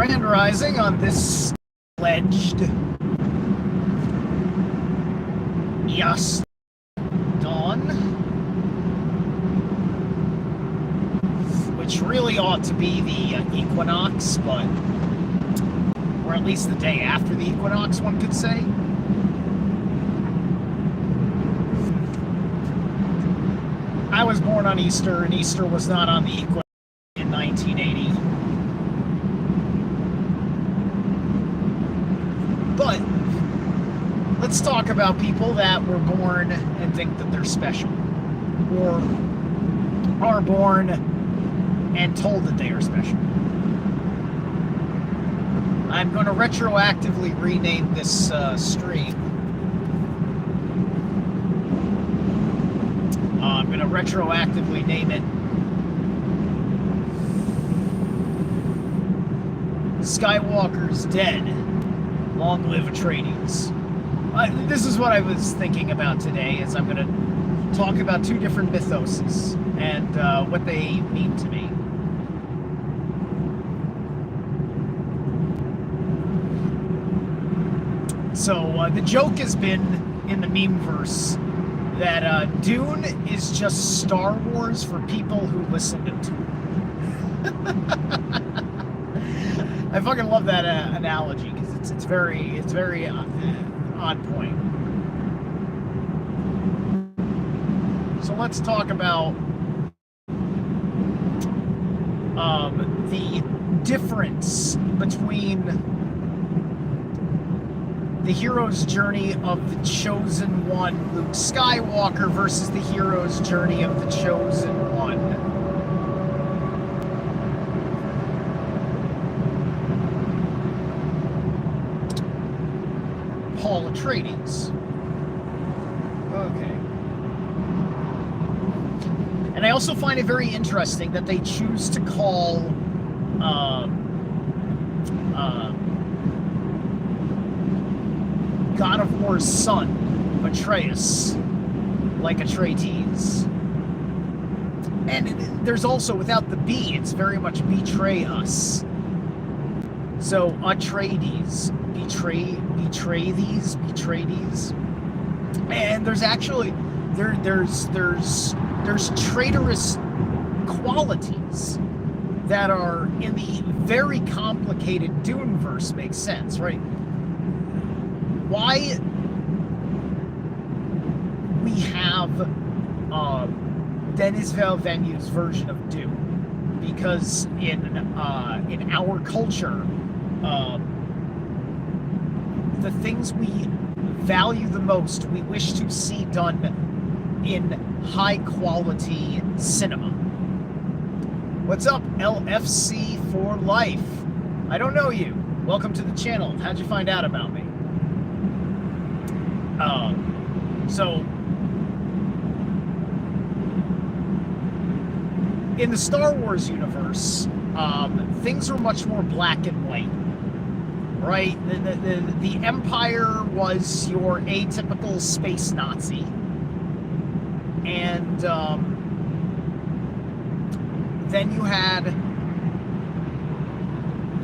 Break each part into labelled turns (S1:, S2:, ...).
S1: Grand Rising on this pledged Yas dawn, which really ought to be the equinox, but or at least the day after the equinox, one could say. I was born on Easter, and Easter was not on the equinox in 1980. But let's talk about people that were born and think that they're special, or are born and told that they are special. I'm going to retroactively rename this stream. I'm going to retroactively name it Skywalker's Dead. Long live Atreidies. This is what I was thinking about today, is I'm going to talk about two different mythoses and what they mean to me. So the joke has been in the memeverse that Dune is just Star Wars for people who listen to it. I fucking love that analogy because it's very on point. So let's talk about the difference between the hero's journey of the chosen one, Luke Skywalker, versus the hero's journey of the chosen one, Paul Atreides. Okay. And I also find it very interesting that they choose to call God of War's son, Atreus, like Atreides. And there's also, without the B, it's very much betray us. So Atreides, betray these. And there's actually there's traitorous qualities that are in the very complicated Duneverse. Makes sense, right? Why we have Denis Villeneuve's version of Dune? Because in our culture, the things we value the most, we wish to see done in high quality cinema. What's up, LFC for life? I don't know you. Welcome to the channel. How'd you find out about me? So in the Star Wars universe, things are much more black and white, right? The Empire was your atypical space Nazi, and then you had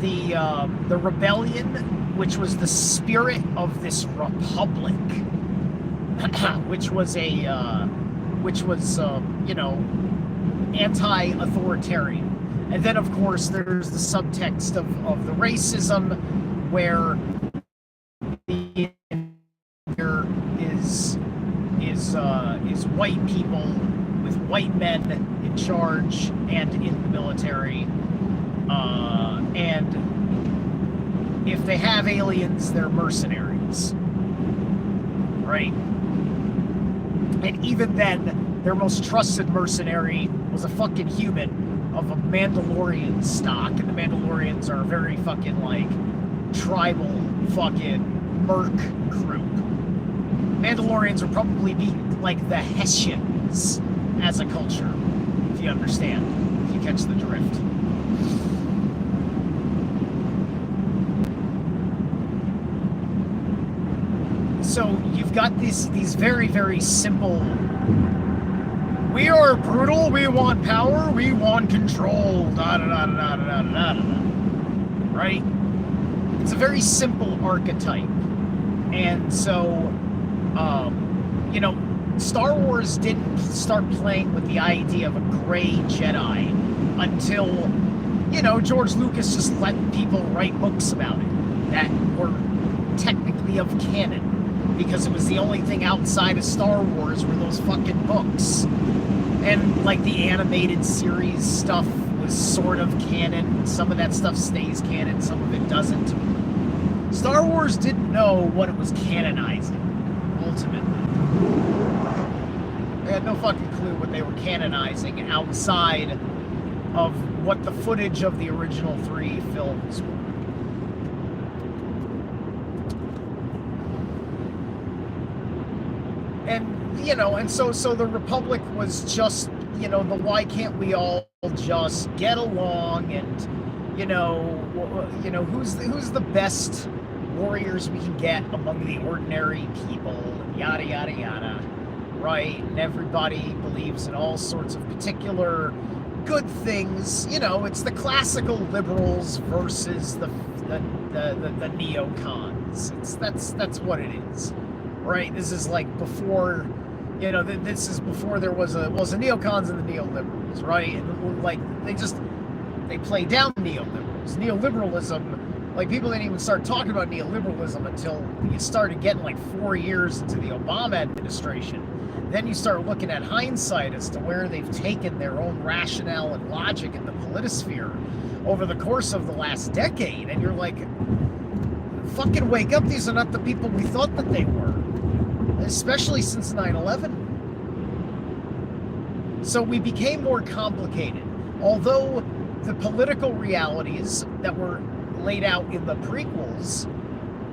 S1: the rebellion, which was the spirit of this republic, which was anti-authoritarian. And then, of course, there's the subtext of the racism, where the is white people with white men in charge and in the military, and if they have aliens, they're mercenaries, right? And even then, their most trusted mercenary was a fucking human of a Mandalorian stock, and the Mandalorians are a very fucking, like, tribal fucking merc group. Mandalorians would probably be like the Hessians as a culture, if you understand, if you catch the drift. So you've got these very, very simple, we are brutal, we want power, we want control, da da da da da da da da da. right? It's a very simple archetype. And so, you know, Star Wars didn't start playing with the idea of a gray Jedi until, you know, George Lucas just let people write books about it that were technically of canon, because it was the only thing outside of Star Wars were those fucking books. And, like, the animated series stuff was sort of canon. Some of that stuff stays canon, some of it doesn't. Star Wars didn't know what it was canonizing, ultimately. They had no fucking clue what they were canonizing outside of what the footage of the original 3 films were. And, you know, and so the Republic was just, you know, the why can't we all just get along, and, you know, who's the best warriors we can get among the ordinary people, yada, yada, yada, right? And everybody believes in all sorts of particular good things. You know, it's the classical liberals versus the neocons. That's what it is, right? This is like before, you know, this is before there was the neocons and the neoliberals, right? And like they play down neoliberals. Neoliberalism, like, people didn't even start talking about neoliberalism until you started getting like 4 years into the Obama administration. Then you start looking at hindsight as to where they've taken their own rationale and logic in the politisphere over the course of the last decade, and you're like, fucking wake up, these are not the people we thought that they were, especially since 9/11. So we became more complicated. Although the political realities that were laid out in the prequels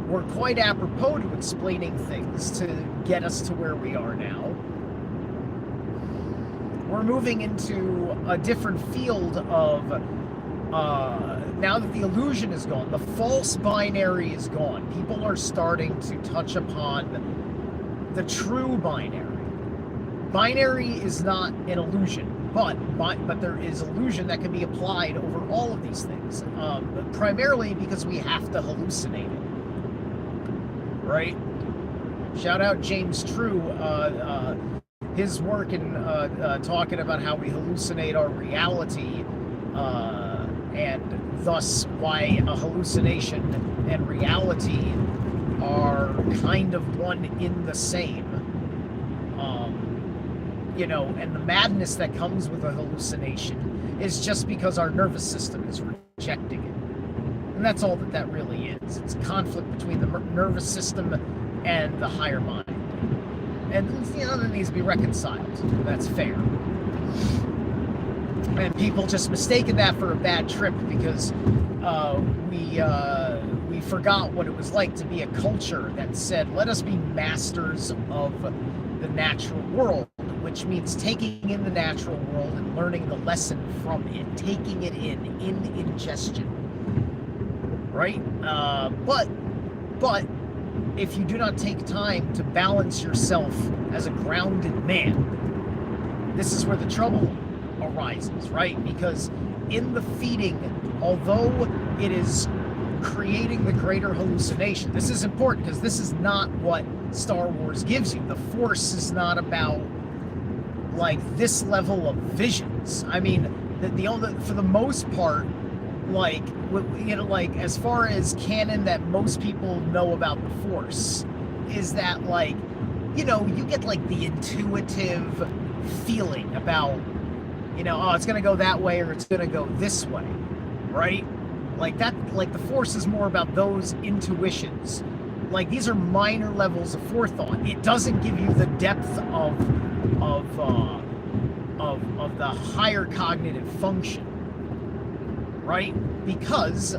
S1: were quite apropos to explaining things to get us to where we are now, we're moving into a different field of, now that the illusion is gone, the false binary is gone, people are starting to touch upon the true binary. Binary is not an illusion, but there is illusion that can be applied over all of these things, primarily because we have to hallucinate it, right? Shout out James True, his work in talking about how we hallucinate our reality, and thus why a hallucination and reality are kind of one in the same. You know, and the madness that comes with a hallucination is just because our nervous system is rejecting it. And that's all that really is. It's conflict between the nervous system and the higher mind. And, you know, that needs to be reconciled. That's fair. And people just mistaken that for a bad trip because we forgot what it was like to be a culture that said, let us be masters of the natural world, which means taking in the natural world and learning the lesson from it, taking it in ingestion, right? But if you do not take time to balance yourself as a grounded man, this is where the trouble arises, right? Because in the feeding, although it is creating the greater hallucination, this is important because this is not what Star Wars gives you. The Force is not about like this level of visions. I mean, the only, for the most part, like, you know, like as far as canon that most people know about the Force is that, like, you know, you get like the intuitive feeling about, you know, oh, it's gonna go that way or it's gonna go this way, right? Like that, like the Force is more about those intuitions. Like, these are minor levels of forethought. It doesn't give you the depth of the higher cognitive function, right? Because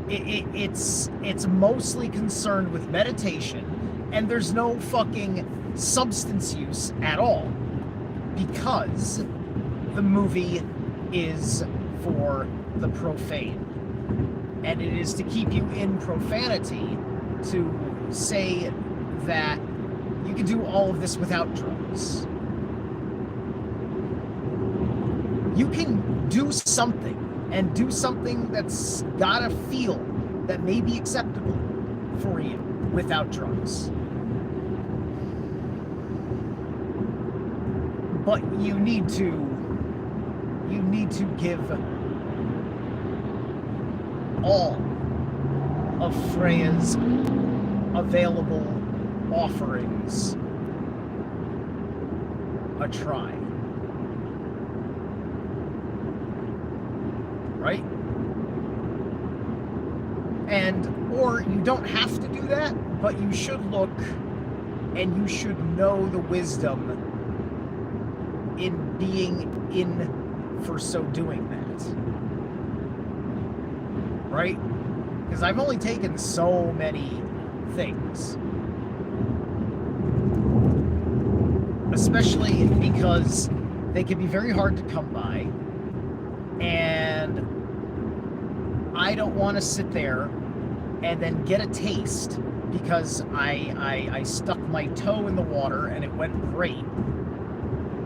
S1: it's mostly concerned with meditation, and there's no fucking substance use at all, because the movie is for the profane, and it is to keep you in profanity, to say that you can do all of this without drugs. You can do something, and do something that's gotta feel that may be acceptable for you without drugs. But you need to give all of Freya's available offerings a try. Right? Or you don't have to do that, but you should look and you should know the wisdom in being in for so doing that. Right? Because I've only taken so many things. Especially because they can be very hard to come by. And I don't want to sit there and then get a taste because I stuck my toe in the water and it went great.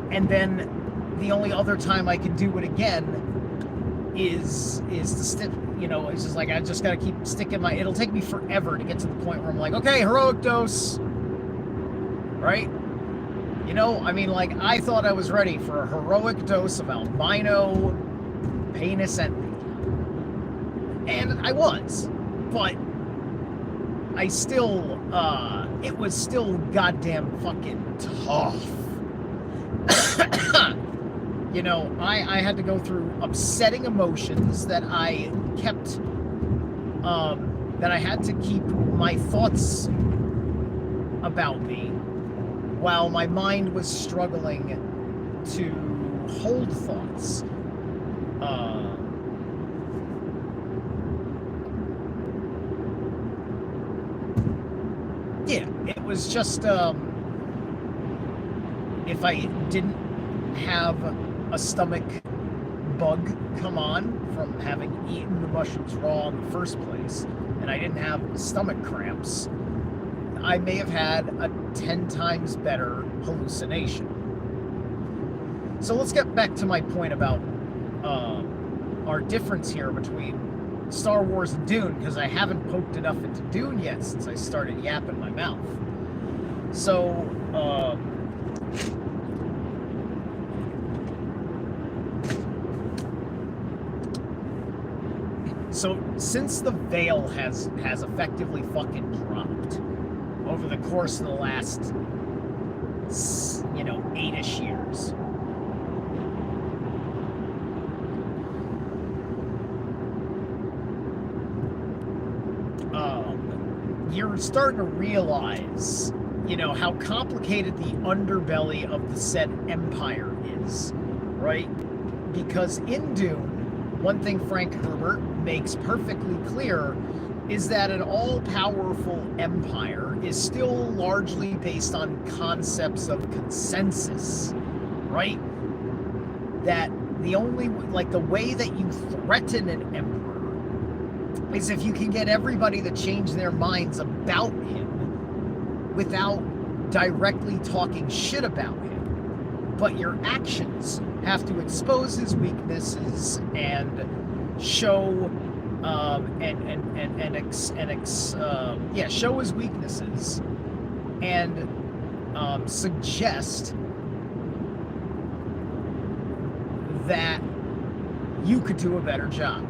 S1: And then the only other time I can do it again is to stick, it's just like I just got to keep sticking it'll take me forever to get to the point where I'm like, okay, heroic dose. Right? I thought I was ready for a heroic dose of albino penis envy. And I was. But I still, it was still goddamn fucking tough. I had to go through upsetting emotions that I kept, that I had to keep my thoughts about me while my mind was struggling to hold thoughts. Yeah, it was just, if I didn't have a stomach bug come on from having eaten the mushrooms raw in the first place, and I didn't have stomach cramps, I may have had a 10 times better hallucination. So let's get back to my point about our difference here between Star Wars and Dune, because I haven't poked enough into Dune yet since I started yapping my mouth. So, since the veil has effectively fucking dropped over the course of the last, 8-ish years, you're starting to realize, how complicated the underbelly of the said empire is, right? Because in Dune, one thing Frank Herbert makes perfectly clear is that an all-powerful empire is still largely based on concepts of consensus, right? That the only, the way that you threaten an emperor is if you can get everybody to change their minds about him without directly talking shit about him. But your actions have to expose his weaknesses and show show his weaknesses and suggest that you could do a better job.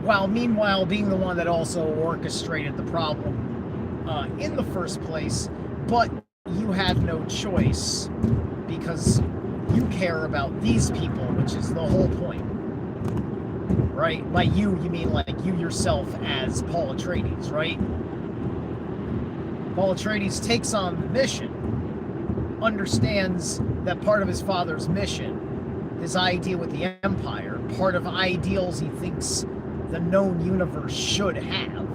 S1: While meanwhile being the one that also orchestrated the problem in the first place, but you had no choice because you care about these people, which is the whole point. Right? By you mean you yourself as Paul Atreides, right? Paul Atreides takes on the mission, understands that part of his father's mission, his idea with the Empire, part of ideals he thinks the known universe should have,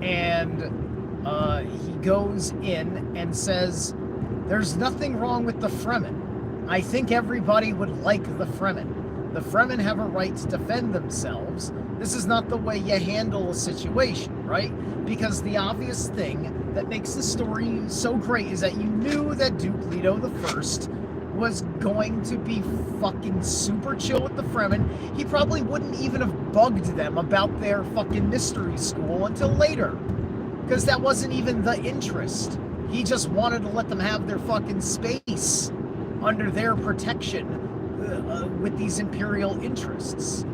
S1: and he goes in and says, there's nothing wrong with the Fremen. I think everybody would like the Fremen. The Fremen have a right to defend themselves. This is not the way you handle a situation, right? Because the obvious thing that makes the story so great is that you knew that Duke Leto I was going to be fucking super chill with the Fremen. He probably wouldn't even have bugged them about their fucking mystery school until later. Because that wasn't even the interest. He just wanted to let them have their fucking space under their protection with these imperial interests.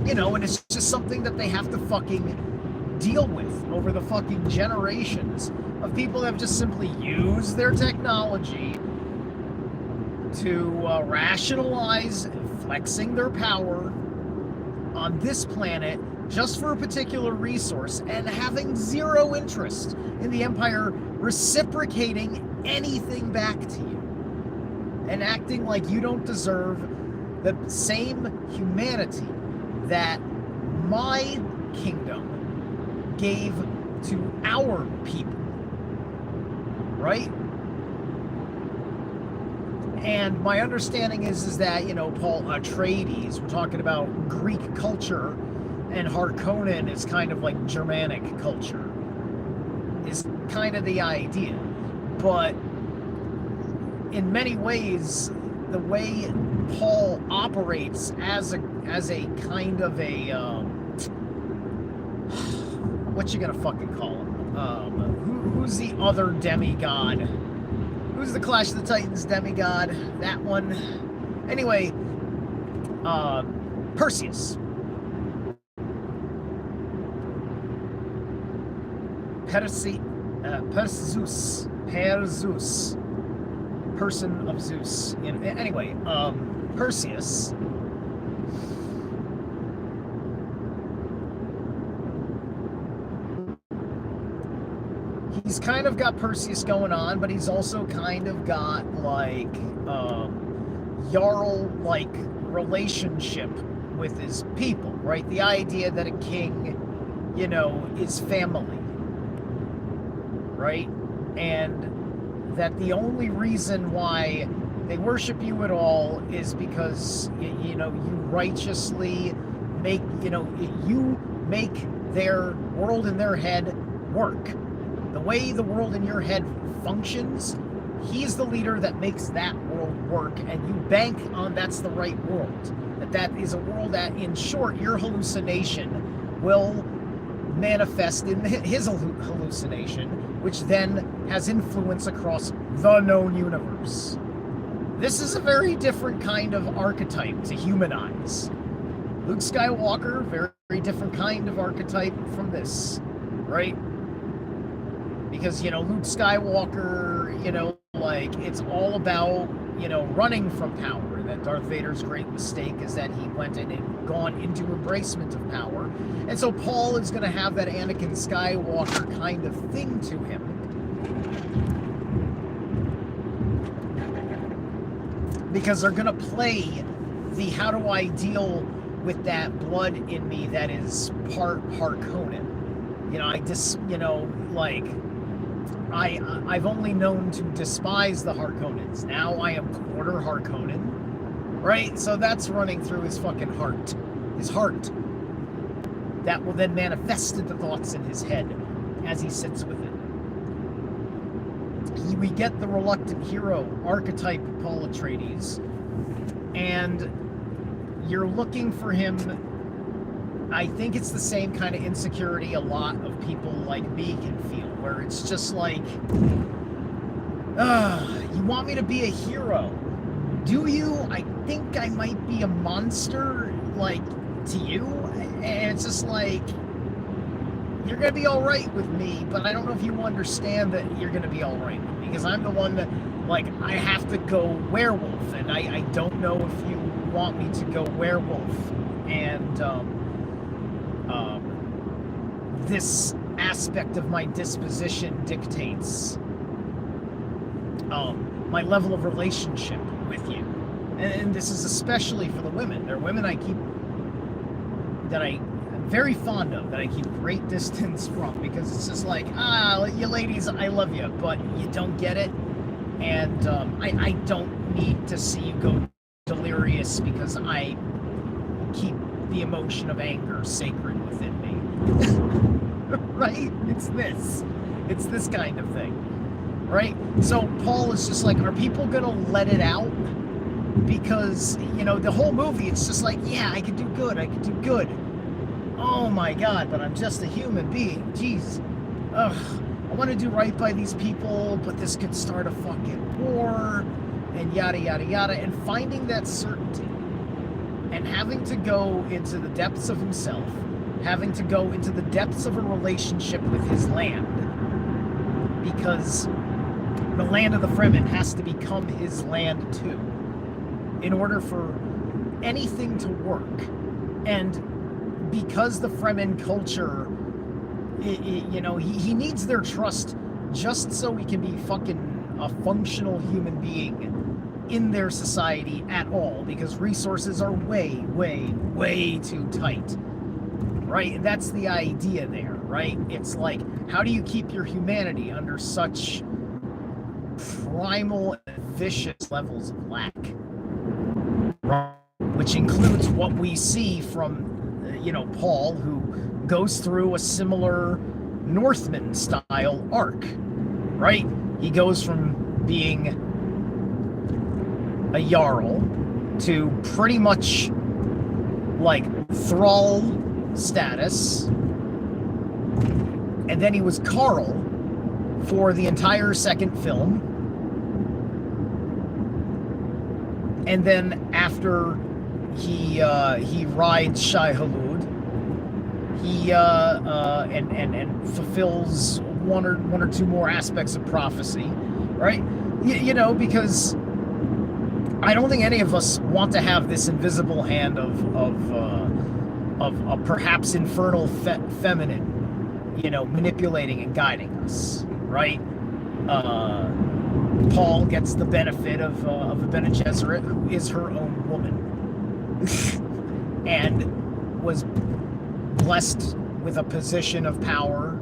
S1: You know, and it's just something that they have to fucking deal with over the fucking generations of people that have just simply used their technology to rationalize flexing their power on this planet just for a particular resource and having zero interest in the Empire reciprocating anything back to you and acting like you don't deserve the same humanity that my kingdom gave to our people, right? And my understanding is that, you know, Paul Atreides, we're talking about Greek culture, and Harkonnen is kind of like Germanic culture, is kind of the idea. But in many ways, the way Paul operates as a kind of a what you gonna fucking call him? Who's the other demigod? Who's the Clash of the Titans demigod? That one. Anyway, Perseus. Perseus. Person of Zeus. Anyway, Perseus. He's kind of got Perseus going on, but he's also kind of got like Jarl-like relationship with his people, right? The idea that a king, you know, is family, right? And that the only reason why they worship you at all is because, you know, you righteously make, you know, you make their world in their head work. The way the world in your head functions, he's the leader that makes that world work, and you bank on that's the right world. That is a world that, in short, your hallucination will manifest in his hallucination, which then has influence across the known universe. This is a very different kind of archetype to humanize. Luke Skywalker, very different kind of archetype from this, right? Because, you know, Luke Skywalker, you know, like, it's all about, you know, running from power. That Darth Vader's great mistake is that he went in and gone into embracement of power. And so Paul is going to have that Anakin Skywalker kind of thing to him. Because they're going to play the how do I deal with that blood in me that is part Harkonnen. You know, I've only known to despise the Harkonnens. Now I am quarter Harkonnen, right? So that's running through his fucking heart. His heart. That will then manifest into thoughts in his head as he sits with it. We get the reluctant hero archetype of Paul Atreides, and you're looking for him. I think it's the same kind of insecurity a lot of people like me can feel, where it's just like, you want me to be a hero, do you? I think I might be a monster, like, to you, and it's just like, you're gonna be all right with me, but I don't know if you understand that you're gonna be all right with me, because I'm the one that, like, I have to go werewolf, and I don't know if you want me to go werewolf, and this aspect of my disposition dictates my level of relationship with you. And this is especially for the women. There are women that I'm very fond of, that I keep great distance from, because it's just like, you ladies, I love you, but you don't get it. And I don't need to see you go delirious because I keep the emotion of anger sacred within me. Right? It's this kind of thing. right? So Paul is just like, are people gonna let it out? Because, you know, the whole movie, it's just like, yeah, I could do good, I could do good. Oh my God, but I'm just a human being. Jeez. Ugh. I want to do right by these people, but this could start a fucking war, and yada, yada, yada. And finding that certainty, and having to go into the depths of himself, having to go into the depths of a relationship with his land, because the land of the Fremen has to become his land too, in order for anything to work. And because the Fremen culture, you know, he needs their trust just so he can be fucking a functional human being in their society at all, because resources are way, way, way too tight, right? And that's the idea there, right? It's like, how do you keep your humanity under such primal and vicious levels of lack, which includes what we see from, you know, Paul, who goes through a similar Northman style arc, right? He goes from being a Jarl to pretty much like thrall status, and then he was Carl for the entire second film, and then after he rides Shai Hulud, he and fulfills one or two more aspects of prophecy, right? You know, because I don't think any of us want to have this invisible hand of a perhaps infernal feminine, you know, manipulating and guiding us, right? Paul gets the benefit of a Bene Gesserit who is her own woman, and was blessed with a position of power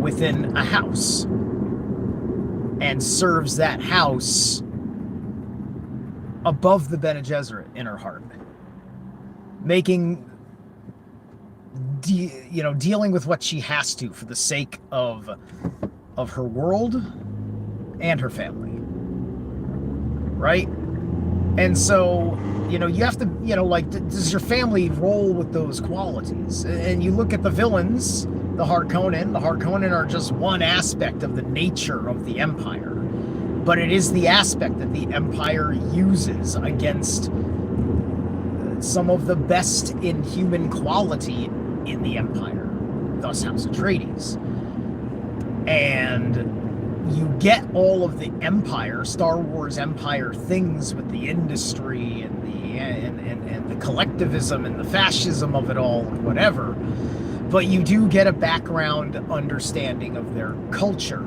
S1: within a house, and serves that house above the Bene Gesserit in her heart, making dealing with what she has to for the sake of her world and her family, right? And so, you know, you have to, you know, like, does your family roll with those qualities? And you look at the villains, the Harkonnen are just one aspect of the nature of the Empire. But it is the aspect that the Empire uses against some of the best in human quality in the Empire, thus House Atreides. And you get all of the Empire, Star Wars Empire things with the industry and the collectivism and the fascism of it all, whatever. But you do get a background understanding of their culture,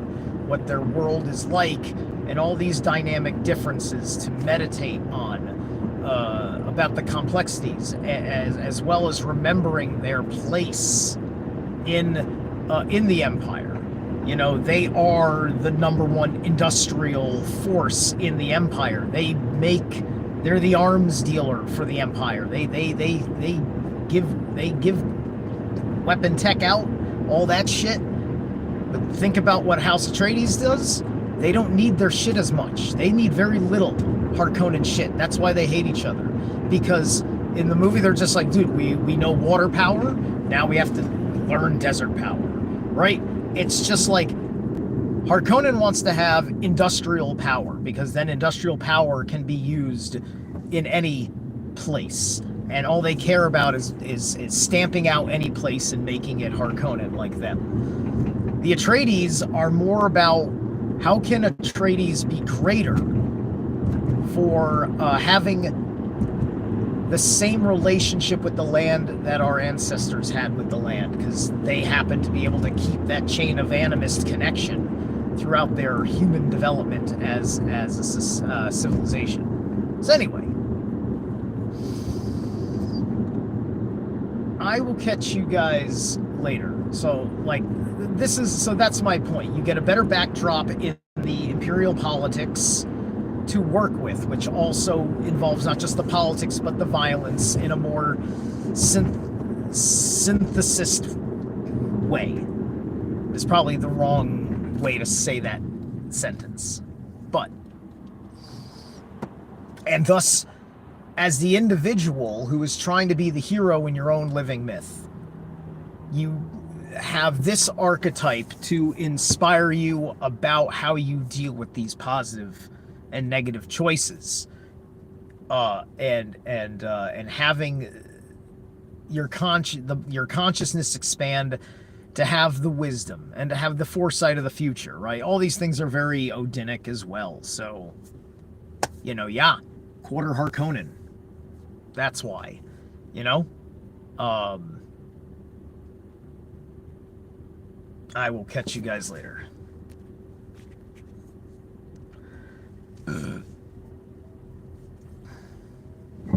S1: what their world is like, and all these dynamic differences to meditate on, about the complexities, as well as remembering their place in the Empire. You know, they are the number one industrial force in the Empire. They're the arms dealer for the Empire. They give weapon tech out, all that shit. But think about what House Atreides does. They don't need their shit as much. They need very little Harkonnen shit. That's why they hate each other. Because in the movie, they're just like, dude, we know water power. Now we have to learn desert power, right? It's just like Harkonnen wants to have industrial power, because then industrial power can be used in any place. And all they care about is stamping out any place and making it Harkonnen like them. The Atreides are more about how can Atreides be greater for having the same relationship with the land that our ancestors had with the land, because they happen to be able to keep that chain of animist connection throughout their human development as a civilization. So anyway, I will catch you guys later. So that's my point. You get a better backdrop in the imperial politics to work with, which also involves not just the politics but the violence in a more synthesist way. is probably the wrong way to say that sentence. But, and thus, as the individual who is trying to be the hero in your own living myth, you have this archetype to inspire you about how you deal with these positive and negative choices, and having your consciousness expand to have the wisdom and to have the foresight of the future, right? All these things are very Odinic as well. So, yeah, quarter Harkonnen. That's why, I will catch you guys later.